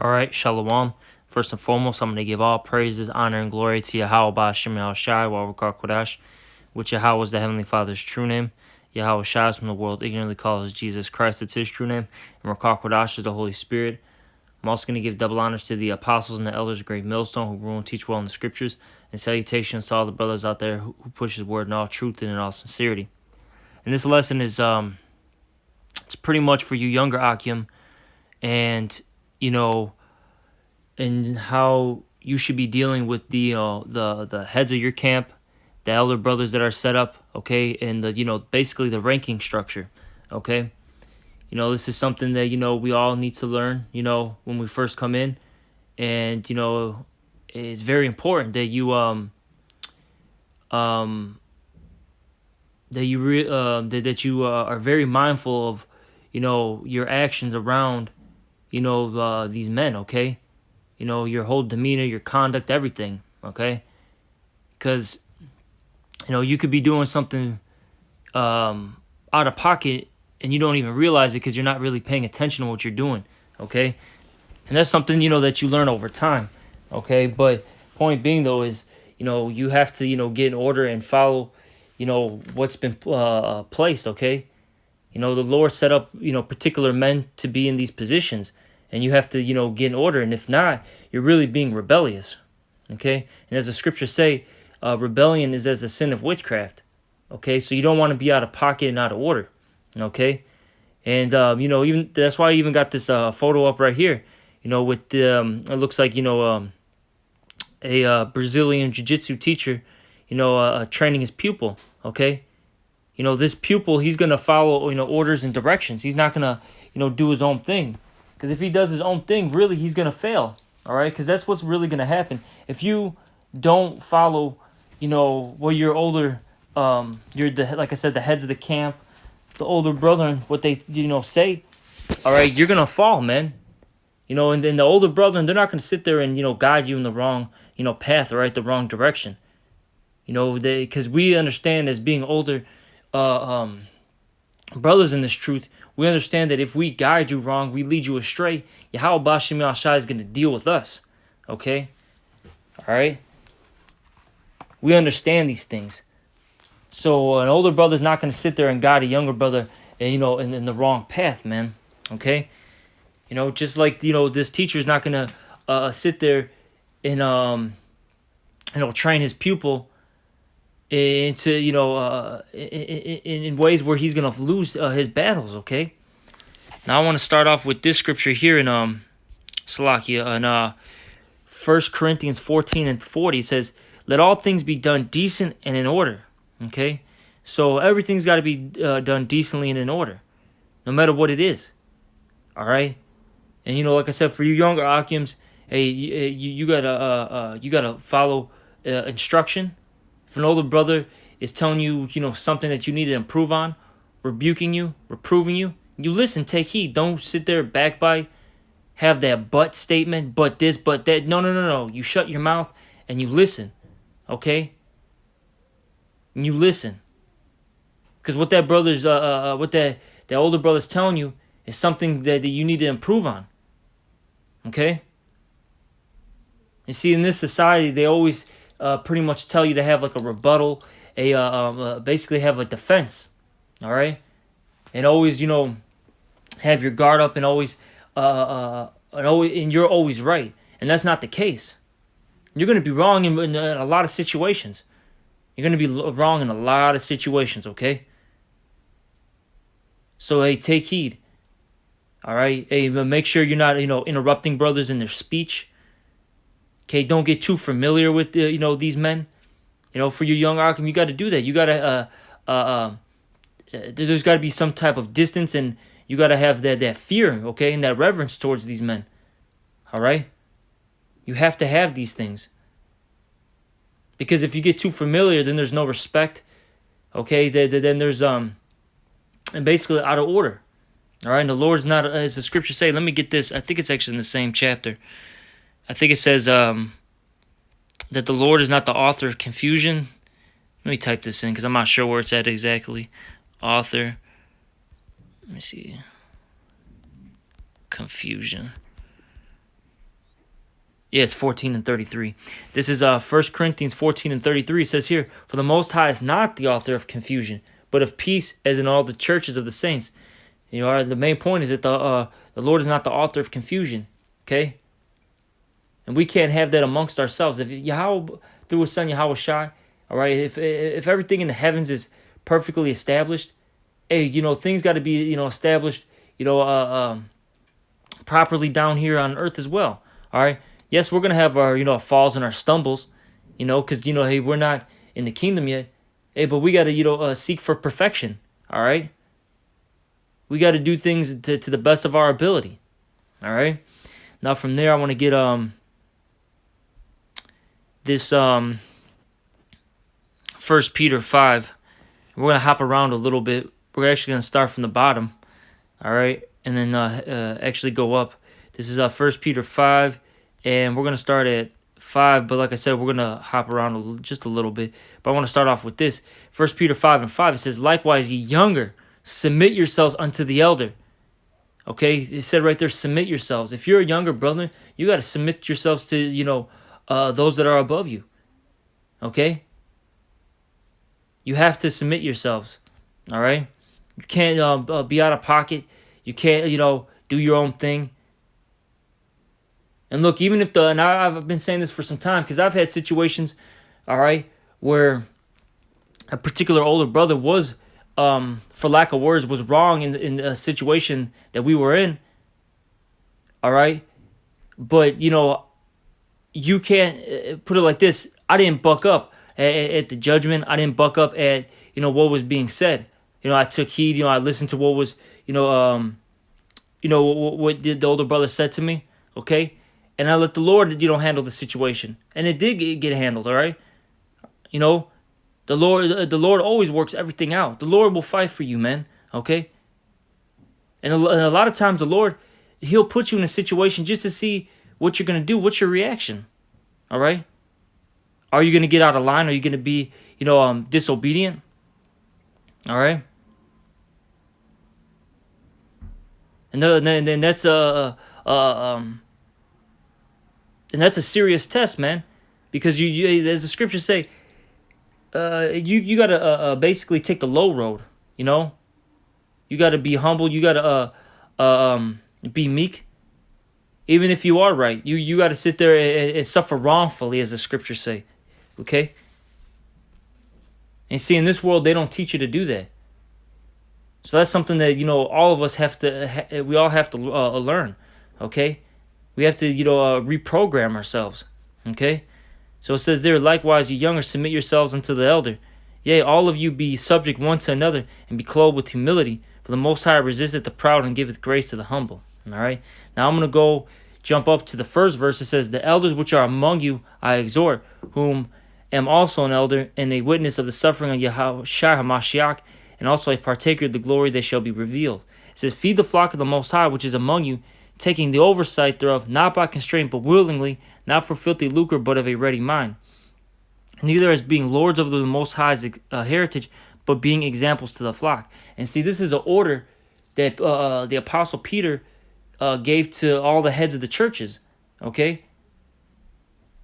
All right, Shalom. First and foremost, I'm going to give all praises, honor, and glory to Yahweh Ba'Shem Yahushai, Wawakar Kodash, which Yahweh is the Heavenly Father's true name. Yahweh Shai, from the world ignorantly calls Jesus Christ, it's his true name. And Wakar Kodash is the Holy Spirit. I'm also going to give double honors to the apostles and the elders of Great Millstone who rule and teach well in the scriptures. And salutations to all the brothers out there who push his word in all truth and in all sincerity. And this lesson is it's pretty much for you younger Ahchyam, and and how you should be dealing with the heads of your camp, the elder brothers that are set up, okay, and the basically the ranking structure, okay. This is something that we all need to learn, when we first come in, and it's very important that you that you are very mindful of your actions around these men, okay. Your whole demeanor, your conduct, everything, okay? Because, you could be doing something out of pocket and you don't even realize it because you're not really paying attention to what you're doing, okay? And that's something, that you learn over time, okay? But point being, though, is, you have to, get in order and follow, what's been placed, okay? The Lord set up, particular men to be in these positions. And you have to, get in order. And if not, you're really being rebellious. Okay? And as the scriptures say, rebellion is as a sin of witchcraft. Okay? So you don't want to be out of pocket and out of order. Okay? And, even that's why I even got this photo up right here. With the, it looks like, a Brazilian jiu-jitsu teacher, training his pupil. Okay? This pupil, he's going to follow, orders and directions. He's not going to, do his own thing. Because if he does his own thing, really, he's going to fail. All right? Because that's what's really going to happen. If you don't follow, what your older, like I said, the heads of the camp, the older brother, what they, say, all right, you're going to fall, man. And then the older brother, they're not going to sit there and, guide you in the wrong, path, all right, the wrong direction. Because we understand as being older brothers in this truth, we understand that if we guide you wrong, we lead you astray, Yahweh Ba'Shem Yahushai is going to deal with us. Okay? All right? We understand these things. So an older brother's not going to sit there and guide a younger brother, and, in the wrong path, man. Okay? Just like, this teacher's not going to sit there and, train his pupil into in ways where he's gonna lose his battles. Okay. Now I want to start off with this scripture here in Salakia in 1 Corinthians 14:40. It says, "Let all things be done decent and in order." Okay, so everything's got to be done decently and in order, no matter what it is. All right, and like I said, for you younger Ahchyams, hey, you gotta follow instruction. If an older brother is telling you, something that you need to improve on, rebuking you, reproving you, you listen, take heed. Don't sit there, backbite, have that but statement, but this, but that. No. You shut your mouth and you listen, okay? And you listen. Because what that brother's, what that older brother's telling you is something that you need to improve on, okay? You see, in this society, they always pretty much tell you to have like a rebuttal, basically have a defense, all right, and always have your guard up and always and you're always right, and that's not the case. You're gonna be wrong in a lot of situations. You're gonna be wrong in a lot of situations, okay? So hey, take heed, all right. Hey, make sure you're not interrupting brothers in their speech. Okay, don't get too familiar with these men. For your young Ahchyam, you got to do that. You got to there's got to be some type of distance, and you got to have that fear, okay, and that reverence towards these men. All right, you have to have these things, because if you get too familiar, then there's no respect. Okay, then there's and basically out of order. All right, and the Lord's not, as the scriptures say. Let me get this. I think it's actually in the same chapter. I think it says that the Lord is not the author of confusion. Let me type this in because I'm not sure where it's at exactly. Author. Let me see. Confusion. Yeah, it's 14 and 33. This is 1 Corinthians 14 and 33. It says here, "For the Most High is not the author of confusion, but of peace, as in all the churches of the saints." You know, the main point is that the Lord is not the author of confusion. Okay, and we can't have that amongst ourselves. If Yahweh through His Son Yahweh Shai, all right, if everything in the heavens is perfectly established, hey, you know, things got to be, you know, established, you know, properly down here on earth as well. All right. Yes, we're gonna have our, you know, falls and our stumbles, you know, because, you know, hey, we're not in the kingdom yet. Hey, but we gotta, you know, seek for perfection. All right. We got to do things to the best of our ability. All right. Now from there, I want to get this 1 Peter 5. We're gonna hop around a little bit. We're actually gonna start from the bottom. All right, and then actually go up. This is 1 Peter 5, and we're going to start at 5, but like I said, we're going to hop around just a little bit. But I want to start off with this. 1 Peter 5 and 5, it says, "Likewise, ye younger, submit yourselves unto the elder." Okay, it said right there, submit yourselves. If you're a younger brother, you got to submit yourselves to, you know, those that are above you. Okay? You have to submit yourselves. All right? You can't be out of pocket. You can't, you know, do your own thing. And look, even if and I've been saying this for some time, because I've had situations, all right, where a particular older brother was, for lack of words, was wrong in a situation that we were in. All right, but you know, you can't put it like this. I didn't buck up at the judgment. I didn't buck up at, you know, what was being said. You know, I took heed. You know, I listened to what was, you know, what the older brother said to me. Okay, and I let the Lord, you know, handle the situation, and it did get handled. All right, you know, the Lord always works everything out. The Lord will fight for you, man. Okay, and a lot of times the Lord, He'll put you in a situation just to see what you're gonna do. What's your reaction? All right, are you gonna get out of line? Are you gonna be, you know, disobedient? All right. And then that's and that's a serious test, man, because you as the scriptures say, you gotta basically take the low road. You know, you gotta be humble. You gotta be meek, even if you are right. You gotta sit there and suffer wrongfully, as the scriptures say. Okay. And see, in this world, they don't teach you to do that. So that's something that, you know, all of us have to, we all have to learn, okay? We have to, you know, reprogram ourselves, okay? So it says there, "Likewise, ye younger, submit yourselves unto the elder. Yea, all of you be subject one to another, and be clothed with humility. For the Most High resisteth the proud, and giveth grace to the humble." All right? Now I'm going to jump up to the first verse. It says, "The elders which are among you I exhort, whom am also an elder, and a witness of the suffering of Yahweh HaMashiach, and also a partaker of the glory that shall be revealed." It says, "Feed the flock of the Most High, which is among you, taking the oversight thereof, not by constraint, but willingly, not for filthy lucre, but of a ready mind. Neither as being lords over the Most High's heritage, but being examples to the flock." And see, this is an order that the Apostle Peter gave to all the heads of the churches, okay?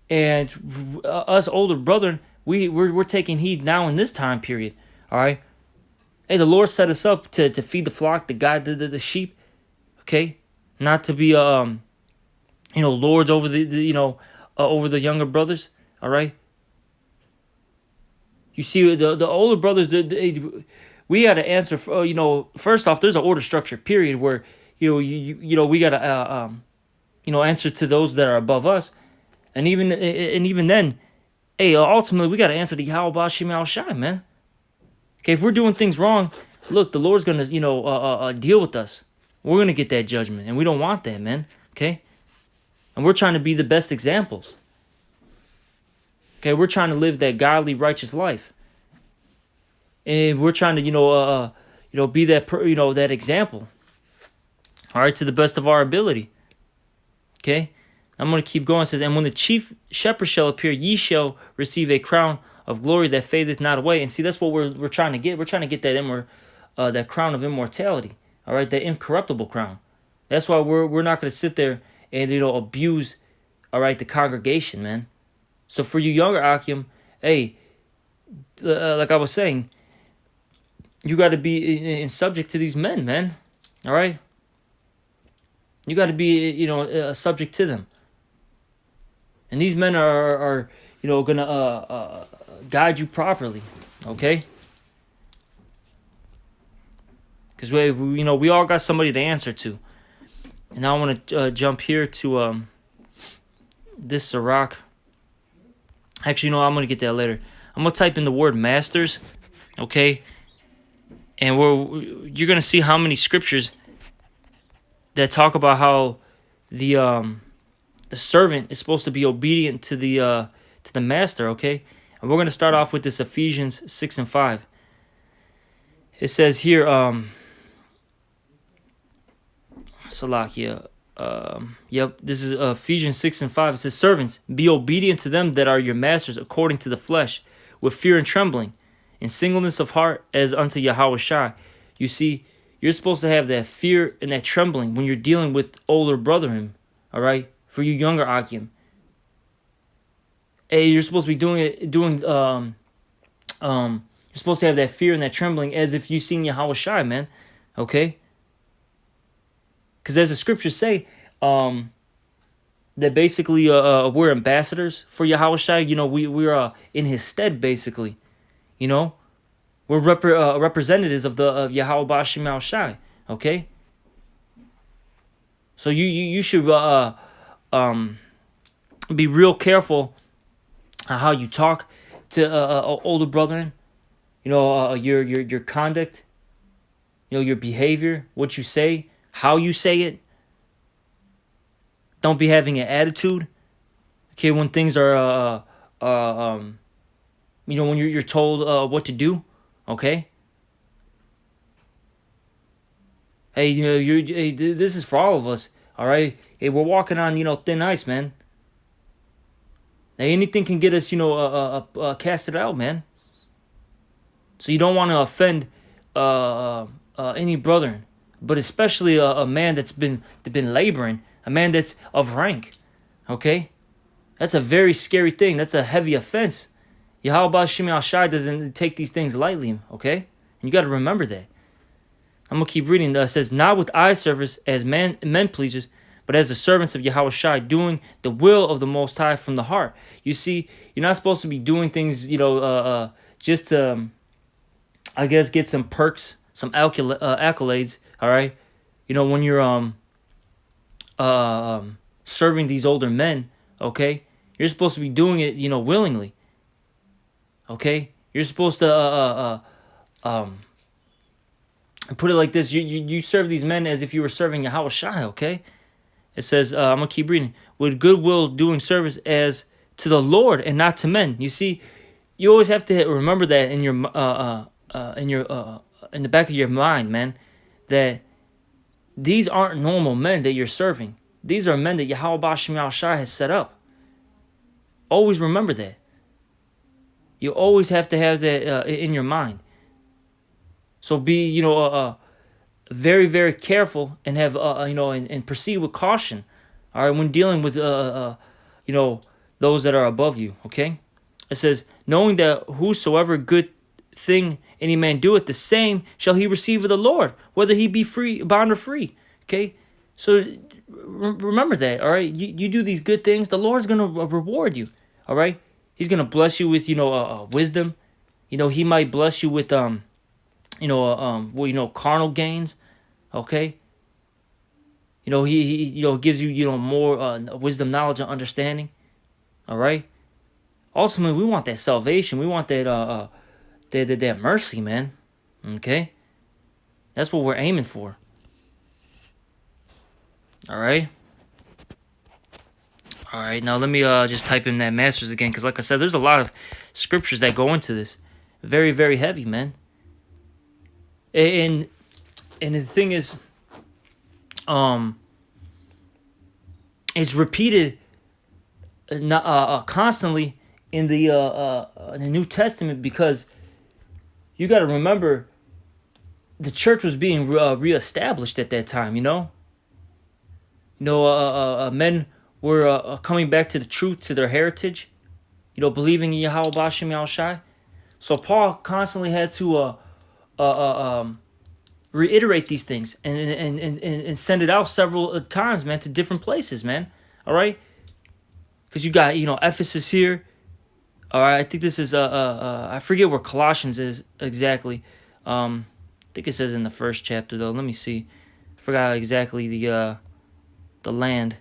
And us older brethren, we're taking heed now in this time period, all right? Hey, the Lord set us up to feed the flock, to guide the sheep, okay? Not to be, you know, lords over over the younger brothers, all right? You see, the older brothers, we got to answer for, you know, first off, there's an order structure period where, you know, you know, we got to, you know, answer to those that are above us. And even then, hey, ultimately, we got to answer to Yahweh Bashim Al Shai, man. Okay, if we're doing things wrong, look, the Lord's going to, you know, deal with us. We're going to get that judgment, and we don't want that, man, okay? And we're trying to be the best examples. Okay, we're trying to live that godly, righteous life. And we're trying to, you know, be that, that example. All right, to the best of our ability. Okay? I'm going to keep going. It says, "And when the chief shepherd shall appear, ye shall receive a crown of glory that fadeth not away." And see, that's what we're trying to get. We're trying to get that crown of immortality. All right, that incorruptible crown. That's why we're not going to sit there and, you know, abuse all right, the congregation, man. So for you younger Ahchyam, hey, like I was saying, you got to be in subject to these men, man. All right, you got to be, subject to them, and these men are gonna guide you properly, okay? Because we all got somebody to answer to, and now I want to jump here to this Sirach. Actually, I'm gonna get that later. I'm gonna type in the word masters, okay? And you're gonna see how many scriptures that talk about how the servant is supposed to be obedient to the master, okay? And we're gonna start off with this Ephesians 6:5. It says here, Salakia. Yep, this is Ephesians 6:5. It says, servants, be obedient to them that are your masters according to the flesh, with fear and trembling, in singleness of heart, as unto Yahweh Shai. You see, you're supposed to have that fear and that trembling when you're dealing with older brethren, all right? For you younger Ahchyam. Hey, you're supposed to be you're supposed to have that fear and that trembling as if you seen Yahweh Shai, man, okay? Because as the scriptures say, that basically we're ambassadors for Yahweh Shai. We're in his stead, basically. We're representatives of Yahweh Bashim Shai. Okay. So you should be real careful how you talk to older brethren. Your conduct. Your behavior, what you say, how you say it. Don't be having an attitude. Okay, when things are when you're told what to do. Okay. Hey, this is for all of us. All right. Hey, we're walking on thin ice, man. Hey, anything can get us casted out, man. So you don't want to offend any brethren, but especially a man that's been laboring, a man that's of rank. Okay, that's a very scary thing. That's a heavy offense. Yahweh Shimei Shai doesn't take these things lightly. Okay, and you got to remember that. I'm gonna keep reading. It says, not with eye service as men pleasers, but as the servants of Yahweh Shai, doing the will of the Most High from the heart. You see, you're not supposed to be doing things, just to, I guess, get some perks, some accolades. All right, when you're serving these older men. Okay, you're supposed to be doing it, willingly. Okay, you're supposed to put it like this: you serve these men as if you were serving Yahweh Shai. Okay, it says, I'm gonna keep reading, with goodwill doing service as to the Lord and not to men. You see, you always have to remember that in your in the back of your mind, man, that these aren't normal men that you're serving. These are men that Yahweh Bashim Shai has set up. Always remember that. You always have to have that in your mind. So be, very, very careful and have, and proceed with caution. All right, when dealing with, those that are above you. Okay, it says, knowing that whosoever good thing any man doeth, the same shall he receive of the Lord, whether he be free, bond or free. Okay, so remember that. All right, you do these good things, the Lord's gonna reward you. All right, he's gonna bless you with wisdom. He might bless you with carnal gains. Okay, he gives you more wisdom, knowledge, and understanding. All right. Ultimately, we want that salvation. We want that that mercy, man. Okay, that's what we're aiming for. All right. All right. Now let me just type in that masters again, because like I said, there's a lot of scriptures that go into this. Very, very heavy, man. And the thing is, it's repeated constantly in the New Testament, because you got to remember the church was being reestablished at that time. Men were coming back to the truth, to their heritage, believing in Yahweh Bashim Yahushai. So Paul constantly had to reiterate these things and send it out several times, man, to different places, man. All right, because you got Ephesus here. All right, I think this is I forget where Colossians is exactly. I think it says in the first chapter though. Let me see. I forgot exactly the land.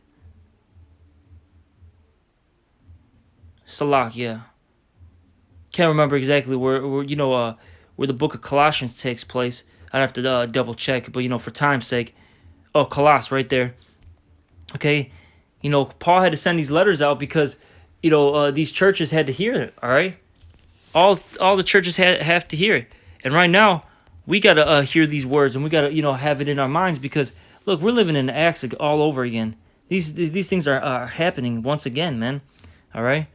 Salak, yeah. Can't remember exactly where the book of Colossians takes place. I'd have to double check, but for time's sake. Oh, Colossus right there. Okay, Paul had to send these letters out because these churches had to hear it. All right, all the churches have to hear it, and right now we gotta hear these words, and we gotta have it in our minds because look, we're living in Acts all over again. These things are happening once again, man. All right.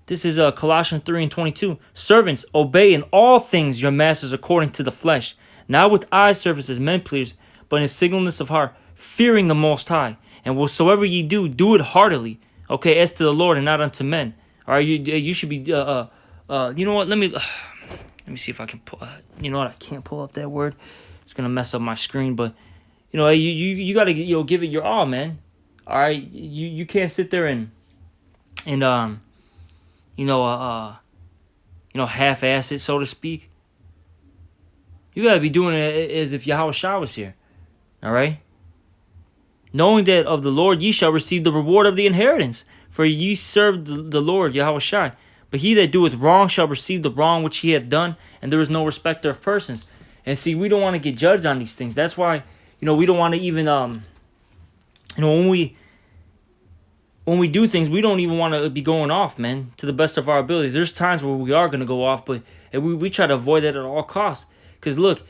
This is Colossians 3:22. Servants, obey in all things your masters according to the flesh, not with eye service as men please, but in singleness of heart, fearing the Most High. And whatsoever ye do, do it heartily, okay, as to the Lord and not unto men. All right, you should be. You know what? Let me see if I can pull. You know what? I can't pull up that word. It's gonna mess up my screen. But you gotta give it your all, man. All right, you can't sit there and half-ass it, so to speak. You gotta be doing it as if Yahweh Shah was here. All right? Knowing that of the Lord ye shall receive the reward of the inheritance, for ye serve the Lord Yahweh Shai. But he that doeth wrong shall receive the wrong which he hath done, and there is no respecter of persons. And see, we don't want to get judged on these things. That's why, we don't want to even when we do things, we don't even want to be going off, man, to the best of our ability. There's times where we are going to go off, but we try to avoid that at all costs. Because, look,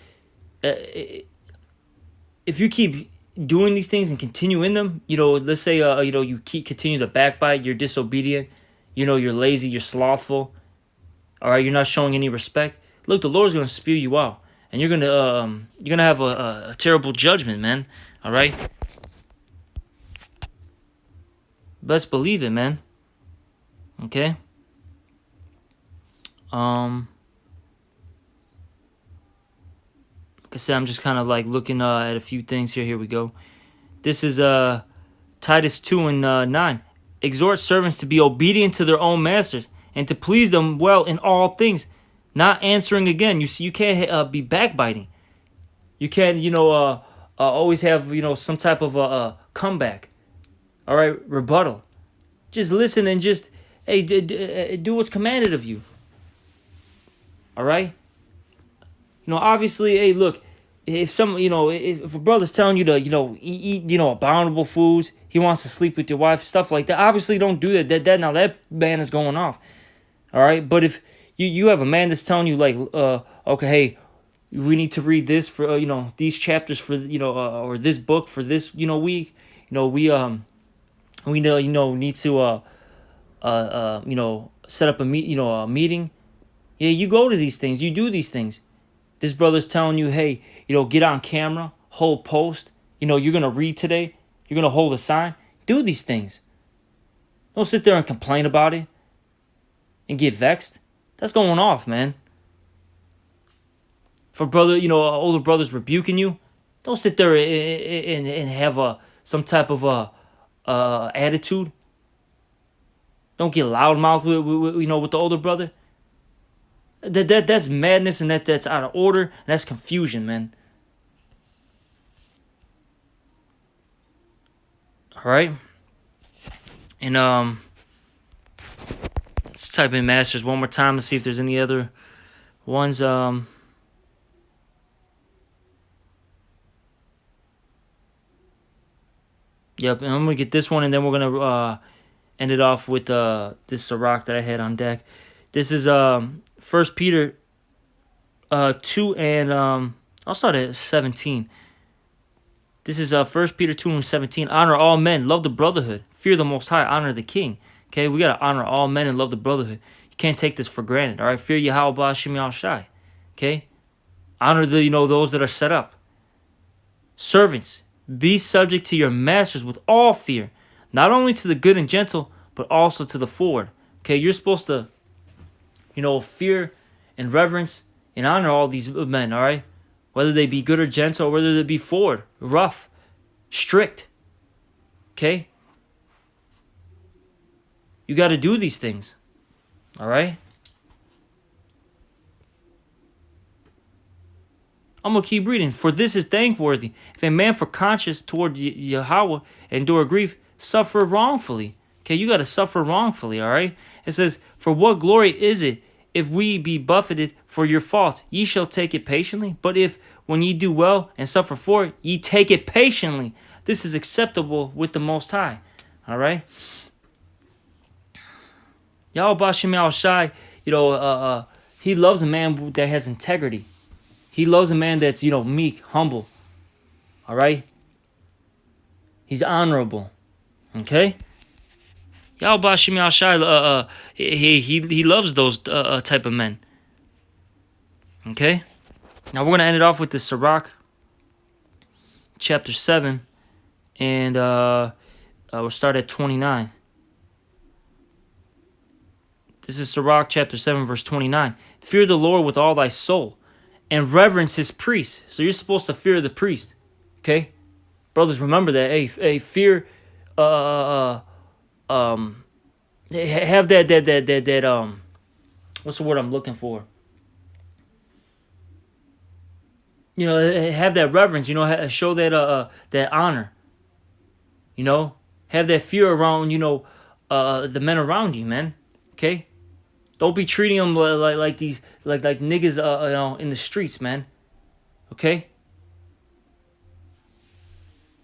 if you keep doing these things and continue in them, let's say, you continue to backbite, you're disobedient, you're lazy, you're slothful, all right, you're not showing any respect. Look, the Lord's going to spew you out, and you're going to have a terrible judgment, man, all right? Best believe it, man. Okay? Like I said, I'm just kind of like looking at a few things here. Here we go. This is Titus 2 and 9. Exhort servants to be obedient to their own masters and to please them well in all things, not answering again. You see, you can't be backbiting. You can't, always have, some type of comeback. All right, rebuttal. Just listen and just, hey, do what's commanded of you. All right? Obviously, hey, look, if if a brother's telling you to, eat, abominable foods, he wants to sleep with your wife, stuff like that, obviously don't do that. That man is going off. All right? But if you have a man that's telling you, like, okay, hey, we need to read this for, these chapters for, or this book for this, week, we need to set up a meeting. Yeah, you go to these things, you do these things. This brother's telling you, hey, get on camera, hold post. You're gonna read today. You're gonna hold a sign. Do these things. Don't sit there and complain about it and get vexed. That's going off, man. If a brother, older brother's rebuking you, don't sit there and have some type of attitude. Don't get loudmouth with the older brother. That's madness, and that's out of order, and that's confusion, man. All right, and let's type in masters one more time to see if there's any other ones. Yep, and I'm gonna get this one, and then we're gonna end it off with this Sirach that I had on deck. This is 1 Peter 2 and I'll start at 17. This is 1 Peter 2 and 17. Honor all men, love the brotherhood, fear the Most High, honor the King. Okay, we gotta honor all men and love the brotherhood. You can't take this for granted. All right, fear Yahweh Ba'Shem Yahushai. Okay, honor the those that are set up. Servants, be subject to your masters with all fear, not only to the good and gentle, but also to the forward. Okay, you're supposed to, fear and reverence and honor all these men, all right? Whether they be good or gentle, or whether they be forward, rough, strict. Okay? You got to do these things. All right? I'm going to keep reading. For this is thankworthy. If a man for conscience toward Yahweh endure grief, suffer wrongfully. Okay, you got to suffer wrongfully, all right? It says, for what glory is it if we be buffeted for your fault? Ye shall take it patiently. But if, when ye do well and suffer for it, ye take it patiently, this is acceptable with the Most High. All right? Yahweh Bashem Yahweh Shai, he loves a man that has integrity. He loves a man that's, meek, humble. All right? He's honorable. Okay? Yahweh Bashem Yahweh Shai, he loves those type of men. Okay? Now we're going to end it off with the Sirach, chapter 7, and we'll start at 29. This is Sirach, chapter 7, verse 29. Fear the Lord with all thy soul, and reverence his priests. So you're supposed to fear the priest. Okay? Brothers, remember that. Hey, fear, have that, what's the word I'm looking for? Have that reverence, show that that honor. Have that fear around, the men around you, man. Okay? Don't be treating them like these like niggas in the streets, man. Okay?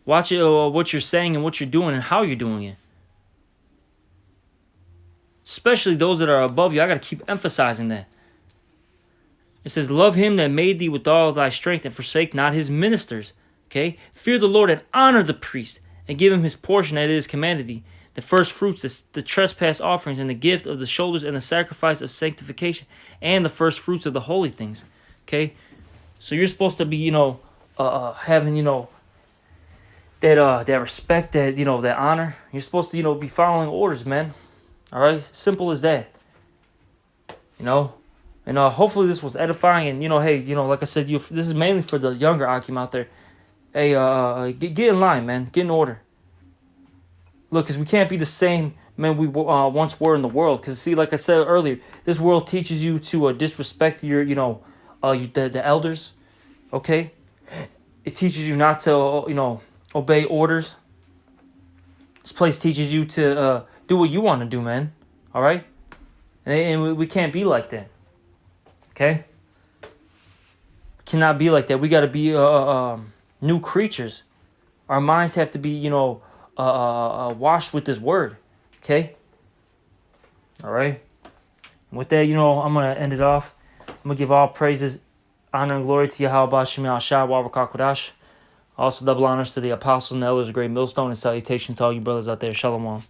Watch it, what you're saying and what you're doing and how you're doing it. Especially those that are above you. I got to keep emphasizing that. It says, love him that made thee with all thy strength, and forsake not his ministers. Okay? Fear the Lord and honor the priest, and give him his portion that it is commanded thee. The first fruits, the trespass offerings, and the gift of the shoulders, and the sacrifice of sanctification, and the first fruits of the holy things. Okay? So you're supposed to be, having, that respect, that honor. You're supposed to, be following orders, man. All right? Simple as that. And hopefully this was edifying. And, like I said, this is mainly for the younger Ahchyam out there. Hey, get in line, man. Get in order. Look, because we can't be the same men we once were in the world. Because, see, like I said earlier, this world teaches you to disrespect your, the elders. Okay? It teaches you not to, obey orders. This place teaches you to do what you want to do, man. All right? And we can't be like that. Okay? Cannot be like that. We got to be new creatures. Our minds have to be, washed with this word. Okay? All right? And with that, I'm going to end it off. I'm going to give all praises, honor, and glory to Yahweh Bashem Yahweh Shai, Wabrakah Kodash. Also, double honors to the apostles and elders of Great Millstone, and salutations to all you brothers out there. Shalom.